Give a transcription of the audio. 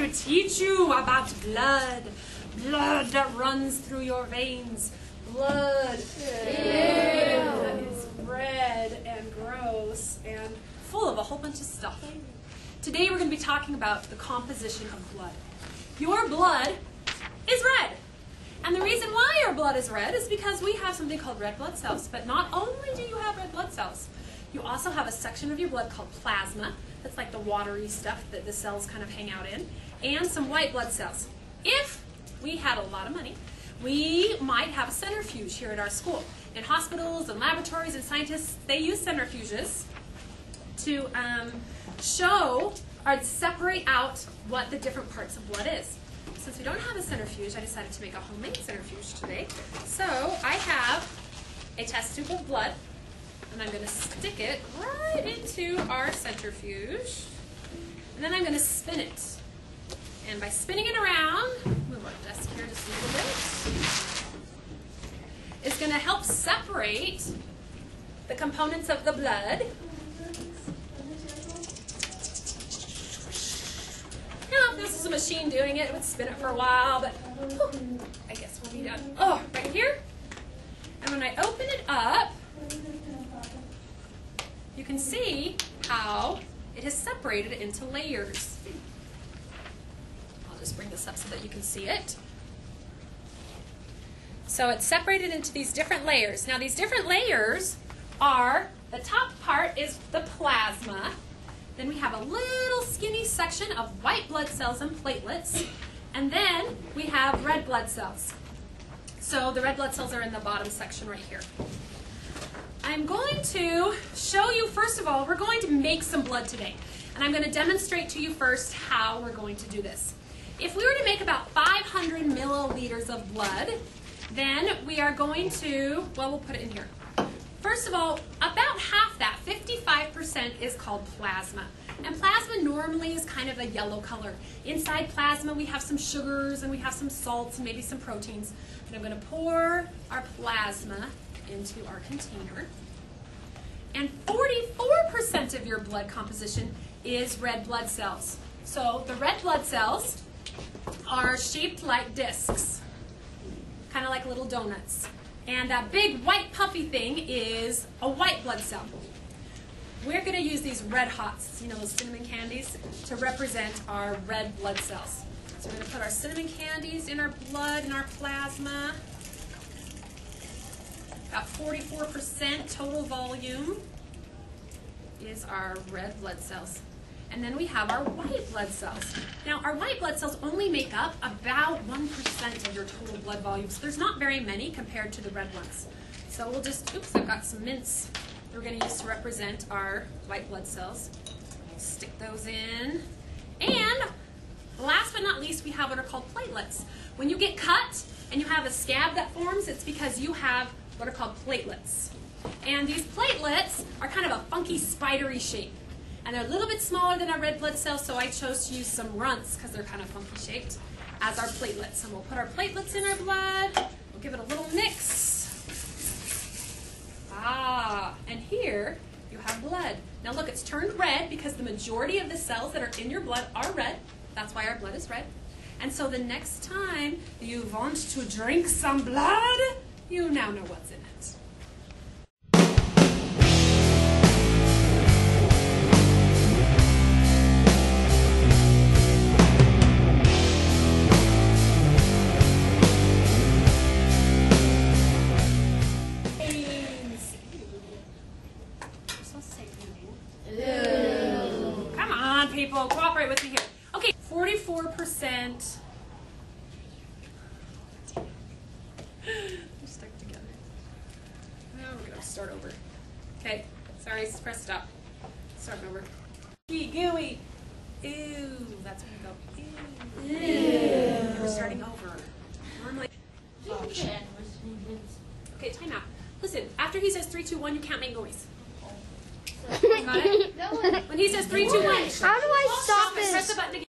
to teach you about blood. Blood that runs through your veins. Blood that is red and gross and full of a whole bunch of stuff. Today we're going to be talking about the composition of blood. Your blood is red. And the reason why your blood is red is because we have something called red blood cells. But not only do you have red blood cells, you also have a section of your blood called plasma. That's like the watery stuff that the cells kind of hang out in. And some white blood cells. If we had a lot of money, we might have a centrifuge here at our school. In hospitals and laboratories and scientists, they use centrifuges to show or separate out what the different parts of blood is. Since we don't have a centrifuge, I decided to make a homemade centrifuge today. So I have a test tube of blood, and I'm going to stick it right into our centrifuge, and then I'm going to spin it. And by spinning it around, move our desk here just a little bit, it's going to help separate the components of the blood. Now, if this is a machine doing it, it would spin it for a while, but I guess we'll be done. Oh, right here. And when I open it up, you can see how it is separated into layers. I'll just bring this up so that you can see it. So it's separated into these different layers. Now, these different layers are, the top part is the plasma. Then we have a little skinny section of white blood cells and platelets. And then we have red blood cells. So the red blood cells are in the bottom section right here. I'm going to show you, first of all, we're going to make some blood today. And I'm going to demonstrate to you first how we're going to do this. If we were to make about 500 milliliters of blood, then we are going to, well, we'll put it in here. First of all, about half that, 55%, is called plasma. And plasma normally is kind of a yellow color. Inside plasma, we have some sugars and we have some salts and maybe some proteins. And I'm going to pour our plasma into our container. And 44% of your blood composition is red blood cells. So the red blood cells are shaped like discs, kind of like little donuts. And that big white puffy thing is a white blood cell. We're going to use these red hots, you know, those cinnamon candies, to represent our red blood cells. So we're going to put our cinnamon candies in our blood, in our plasma. About 44% total volume is our red blood cells. And then we have our white blood cells. Now, our white blood cells only make up about 1% of your total blood volume, so there's not very many compared to the red ones. So we'll just, oops, I've got some mints that we're going to use to represent our white blood cells. Stick those in. And last but not least, we have what are called platelets. When you get cut and you have a scab that forms, it's because you have what are called platelets. And these platelets are kind of a funky, spidery shape. And they're a little bit smaller than our red blood cells, so I chose to use some runts because they're kind of funky shaped as our platelets. And we'll put our platelets in our blood. We'll give it a little mix. And here you have blood. Now look, it's turned red because the majority of the cells that are in your blood are red. That's why our blood is red. And so the next time you want to drink some blood, you now know what's in it. People, cooperate with me here. Okay, 44%. They're stuck together. Now we're going to start over. Okay, sorry, press stop. Start over. Gooey. Ew, that's when we go. Ew. Ew. We're starting over. Normally. Oh, okay, time out. Listen, after he says 3, 2, 1, you can't make noise. Got it? When he says 3, 2, 1. How do I stop it? Press the button again.